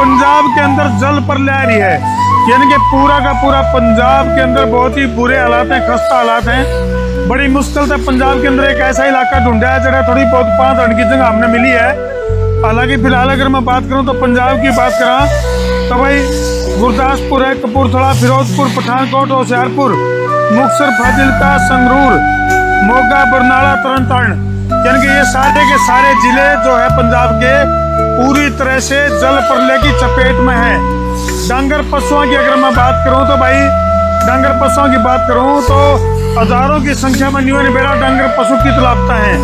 पंजाब के अंदर जल पर लहरी है, यानी कि पूरा का पूरा पंजाब के अंदर बहुत ही बुरे हालात हैं, खस्ता हालात हैं। बड़ी मुश्किल से पंजाब के अंदर एक ऐसा इलाका ढूंढा है जरा थोड़ी बहुत 5 रन की जगह हमने मिली है। हालांकि फिलहाल अगर मैं बात करूं तो पंजाब की बात करा तो भाई गुरदासपुर है, कपूरथला, फिरोजपुर, पठानकोट, होशियारपुर, मुक्तसर, फाजिलका, संगरूर, मोगा, बरनाला, तरनतारण, यानी कि ये सारे के सारे जिले जो है पंजाब के पूरी तरह से जल प्रलय की चपेट में है। डांगर पशुओं की अगर मैं बात करूं तो भाई डांगर पशुओं की बात करूं तो हजारों की संख्या में न्यून बेरा डांगर पशु की लापता है।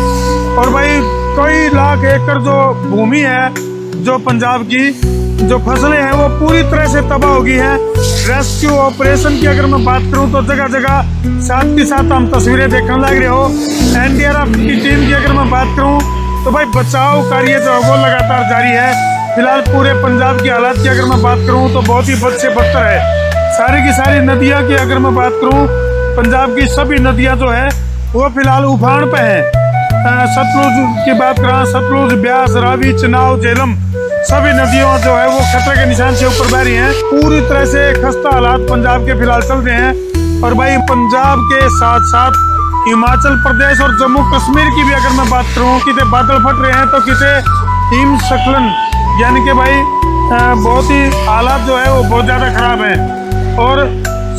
और भाई कई लाख एकड़ जो भूमि है, जो पंजाब की जो फसलें हैं वो पूरी तरह से तबाह हो गई है। रेस्क्यू ऑपरेशन की अगर मैं बात करूं तो जगह जगह साथ के साथ हम तस्वीरें देखने लग रहे हो। एनडीआरएफ की टीम की अगर मैं बात करूं तो भाई बचाव कार्य जो है वो लगातार जारी है। फिलहाल पूरे पंजाब की हालात की अगर मैं बात करूं तो बहुत ही बद से बदतर है। सारी की सारी नदियां की अगर मैं बात करूं, पंजाब की सभी नदियां जो है वो फिलहाल उफान पे है। सतलुज की बात करें, सतलुज, ब्यास, रावी, चनाव, झेलम, सभी नदियों जो है वो खतरे के निशान से ऊपर बह रही हैं। पूरी तरह से खस्ता हालात पंजाब के फिलहाल चल रहे हैं। और भाई पंजाब के साथ साथ हिमाचल प्रदेश और जम्मू कश्मीर की भी अगर मैं बात करूं, कितने बादल फट रहे हैं तो कितने हिमस्खलन, यानी कि भाई बहुत ही हालात जो है वो बहुत ज़्यादा खराब है। और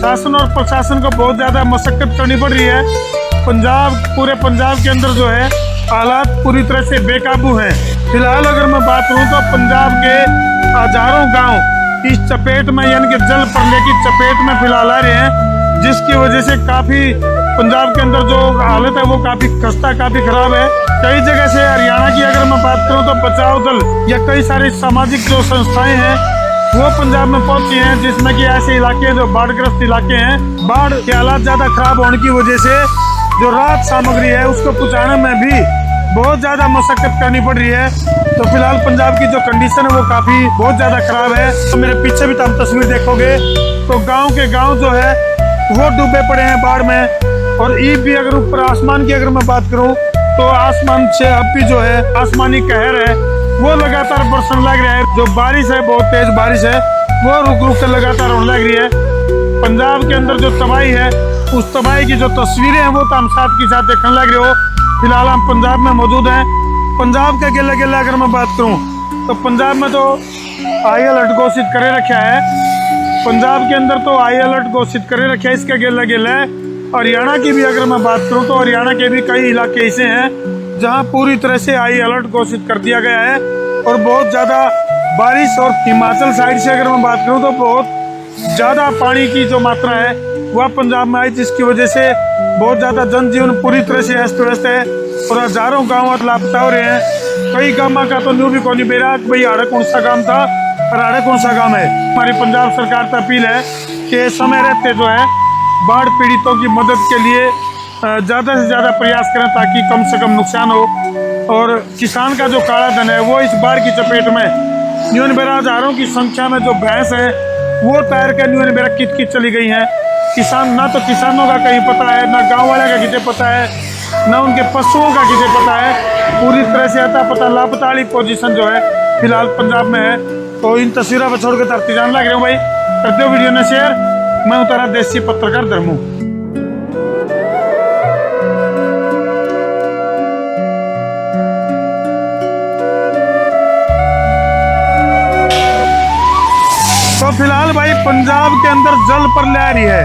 शासन और प्रशासन को बहुत ज़्यादा मशक्कत करनी पड़ रही है। पूरे पंजाब के अंदर जो है हालात पूरी तरह से बेकाबू हैं। फिलहाल अगर मैं बात करूं तो पंजाब के हजारों गांव इस चपेट में, यानी कि जल प्रलय की चपेट में फिलहाल आ रहे हैं, जिसकी वजह से काफ़ी पंजाब के अंदर जो हालत है वो काफ़ी खस्ता, काफ़ी खराब है। कई जगह से हरियाणा की अगर मैं बात करूं तो बचाव दल या कई सारी सामाजिक जो संस्थाएं हैं वो पंजाब में पहुंची हैं, जिसमें कि ऐसे इलाके जो बाढ़ग्रस्त इलाके हैं, बाढ़ के हालात ज़्यादा खराब होने की वजह से जो राहत सामग्री है उसको पहुँचाने में भी बहुत ज़्यादा मशक्कत करनी पड़ रही है। तो फिलहाल पंजाब की जो कंडीशन है वो काफ़ी बहुत ज़्यादा खराब है। तो मेरे पीछे भी तुम तस्वीर देखोगे तो गांव के गांव जो है वो डूबे पड़े हैं बाढ़ में। और ई भी अगर ऊपर आसमान की अगर मैं बात करूं तो आसमान से अभी जो है आसमानी कहर है वो लगातार बरसने लग रहा है। जो बारिश है, बहुत तेज बारिश है, वो रुक रुक कर लगातार होने लग रही है। पंजाब के अंदर जो तबाही है उस तबाही की जो तस्वीरें हैं वो तो हम साथ के साथ देखने लग रहे हो। फिलहाल हम पंजाब में मौजूद हैं। पंजाब का गेला गेला अगर मैं बात करूं तो पंजाब में तो हाई अलर्ट घोषित करे रखा है। पंजाब के अंदर तो हाई अलर्ट घोषित करे रखा है, इसका गेला गेला है। हरियाणा की भी अगर मैं बात करूं तो हरियाणा के भी कई इलाके ऐसे हैं जहां पूरी तरह से हाई अलर्ट घोषित कर दिया गया है। और बहुत ज़्यादा बारिश, और हिमाचल साइड से अगर मैं बात करूँ तो बहुत ज़्यादा पानी की जो मात्रा है वह पंजाब में आई, जिसकी वजह से बहुत ज़्यादा जनजीवन पूरी तरह से अस्त व्यस्त है। और हजारों गाँव लापता हो रहे हैं। कई गाँव का तो न्यू भी कौन बेरा भाई आड़ा कौन सा गाँव था और आड़ा कौन सा गाँव है। हमारी पंजाब सरकार से अपील है कि समय रहते जो है बाढ़ पीड़ितों की मदद के लिए ज़्यादा से ज़्यादा प्रयास करें ताकि कम से कम नुकसान हो। और किसान का जो काला धन है वो इस बाढ़ की चपेट में न्यून बेरा हजारों की संख्या में जो भैंस है वो तैर के न्यून बेरा किट किट चली गई हैं। किसान ना तो किसानों का कहीं पता है, ना गांव वाले का किसे पता है, ना उनके पशुओं का किसे पता है। पूरी तरह से अता पता लापता वाली पोजीशन जो है फिलहाल पंजाब में है। तो इन तस्वीरों पर छोड़ के धरती जान लग रहे हो भाई, कर दो वीडियो ने शेयर। मैं उतारा देसी पत्रकार धर्मू। तो फिलहाल भाई पंजाब के अंदर जल पर लहरी है,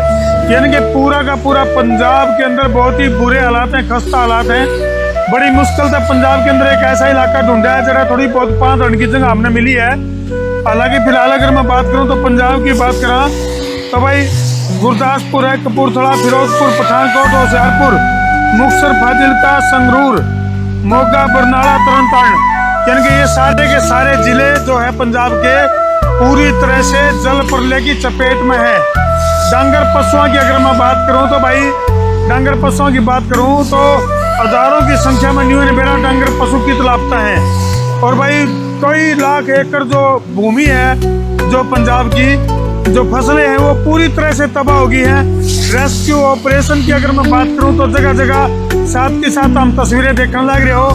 यानी कि पूरा का पूरा पंजाब के अंदर बहुत ही बुरे हालात हैं, खस्ता हालात हैं। बड़ी मुश्किल से पंजाब के अंदर एक ऐसा इलाका ढूंढा है जरा थोड़ी बहुत 5 रन की जगह हमने मिली है। हालांकि फिलहाल अगर मैं बात करूं तो पंजाब की बात करा तो भाई गुरदासपुर है, कपूरथला, फिरोजपुर, पठानकोट, होशियारपुर, मुक्तसर, फाजिलका, संगरूर, मोगा, बरनाला, तरनतारण, यानी कि ये सारे के सारे जिले जो है पंजाब के पूरी तरह से जल प्रलय की चपेट में है। डांगर पशुओं की अगर मैं बात करूं तो भाई डांगर पशुओं की बात करूं तो हजारों की संख्या में न्यून बेरा डांगर पशु की लापता है। और भाई कई लाख एकड़ जो भूमि है, जो पंजाब की जो फसलें हैं वो पूरी तरह से तबाह हो गई हैं। रेस्क्यू ऑपरेशन की अगर मैं बात करूं तो जगह जगह साथ के साथ हम तस्वीरें देखने लग रहे हो।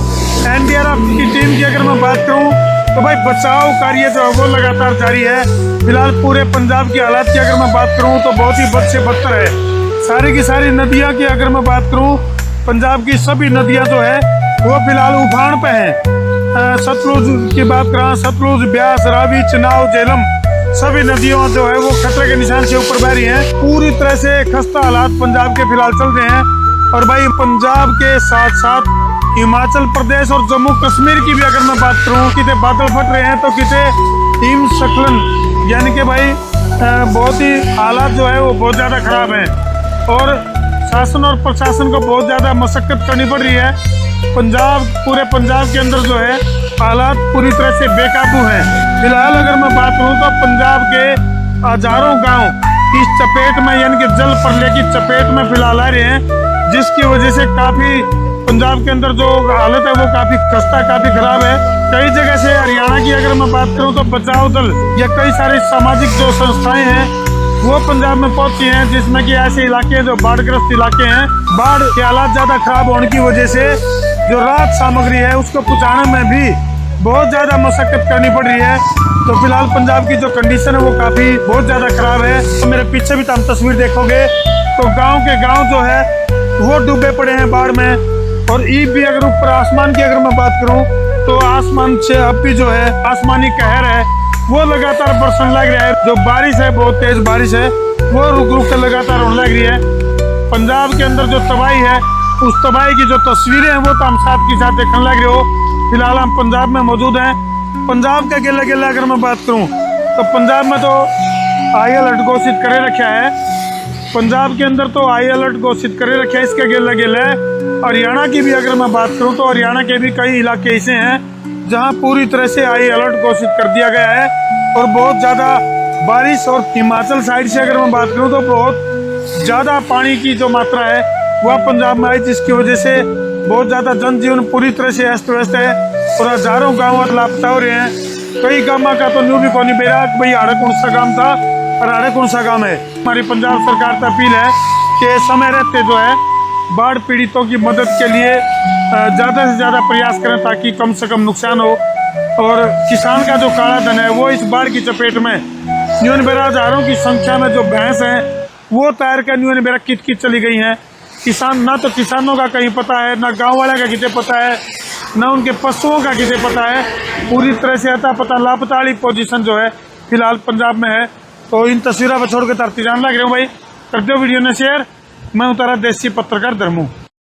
एनडीआरएफ की टीम की अगर मैं बात करूं तो भाई बचाव कार्य जो है वो लगातार जारी है। फिलहाल पूरे पंजाब की हालात की अगर मैं बात करूं तो बहुत ही बद से बदतर है। सारी की सारी नदियां की अगर मैं बात करूं, पंजाब की सभी नदियां जो है वो फिलहाल उफान पे हैं। सतलुज की बात करें, सतलुज, ब्यास, रावी, चिनाव, झेलम, सभी नदियों जो है वो खतरे के निशान से ऊपर बह रही हैं। पूरी तरह से खस्ता हालात पंजाब के फिलहाल चल रहे हैं। और भाई पंजाब के साथ साथ हिमाचल प्रदेश और जम्मू कश्मीर की भी अगर मैं बात करूं, किते बादल फट रहे हैं तो किते हिमस्खलन, यानी कि भाई बहुत ही हालात जो है वो बहुत ज़्यादा खराब हैं। और शासन और प्रशासन को बहुत ज़्यादा मशक्कत करनी पड़ रही है। पूरे पंजाब के अंदर जो है हालात पूरी तरह से बेकाबू हैं। फिलहाल अगर मैं बात करूं तो पंजाब के हजारों गांव इस चपेट में, यानी कि जल प्रलय की चपेट में फिलहाल आ रहे हैं, जिसकी वजह से काफ़ी पंजाब के अंदर जो हालत है वो काफ़ी खस्ता, काफ़ी खराब है। कई जगह से हरियाणा की अगर मैं बात करूं तो बचाव दल या कई सारे सामाजिक जो संस्थाएं हैं वो पंजाब में पहुंची हैं, जिसमें कि ऐसे इलाके जो बाढ़ग्रस्त इलाके हैं, बाढ़ के हालात ज़्यादा खराब होने की वजह से जो राहत सामग्री है उसको पहुँचाने में भी बहुत ज़्यादा मशक्कत करनी पड़ रही है। तो फिलहाल पंजाब की जो कंडीशन है वो काफ़ी बहुत ज़्यादा खराब है। तो मेरे पीछे भी तुम तस्वीर देखोगे तो गाँव के गाँव जो है वो डूबे पड़े हैं बाढ़ में। और ईद भी अगर ऊपर आसमान की अगर मैं बात करूं तो आसमान से अब भी जो है आसमानी कहर है वो लगातार बरसने लग रहा है। जो बारिश है, बहुत तेज बारिश है, वो रुक रुक कर लगातार होने लग रही है। पंजाब के अंदर जो तबाही है, उस तबाही की जो तस्वीरें हैं वो तो हम साथ के साथ देखने लग रहे हो। फिलहाल हम पंजाब में मौजूद हैं। पंजाब का गेला गेला अगर मैं बात करूँ तो पंजाब में तो हाई अलर्ट घोषित करे रखा है। पंजाब के अंदर तो हाई अलर्ट घोषित करे रखे, इसके गेला गेला है। हरियाणा की भी अगर मैं बात करूं तो हरियाणा के भी कई इलाके ऐसे हैं जहां पूरी तरह से हाई अलर्ट घोषित कर दिया गया है। और बहुत ज़्यादा बारिश, और हिमाचल साइड से अगर मैं बात करूं तो बहुत ज़्यादा पानी की जो मात्रा है वह पंजाब में आई, जिसकी वजह से बहुत ज़्यादा जनजीवन पूरी तरह से अस्त व्यस्त है। और हज़ारों गाँव लापता हो रहे हैं। कई गाँव का तो न्यू भी कौन बेरा भाई आड़े कौन सा गाँव था और आड़े कौन सा गाँव है। हमारी पंजाब सरकार से अपील है कि समय रहते जो है बाढ़ पीड़ितों की मदद के लिए ज़्यादा से ज़्यादा प्रयास करें ताकि कम से कम नुकसान हो। और किसान का जो काला धन है वो इस बाढ़ की चपेट में न्यून बेरा हज़ारों की संख्या में जो भैंस हैं वो तैर कर न्यून बेरा कित कित चली गई हैं। किसान, ना तो किसानों का कहीं पता है, ना गाँव वाले का किसे पता है, ना उनके पशुओं का किसे पता है। पूरी तरह से अता पता लापता वाली पोजीशन जो है फिलहाल पंजाब में है। तो इन तस्वीरों पर छोड़ के तरती जान लग रहे हो भाई, कर दो वीडियो ने शेयर। मैं उतारा देसी पत्रकार धर्मू।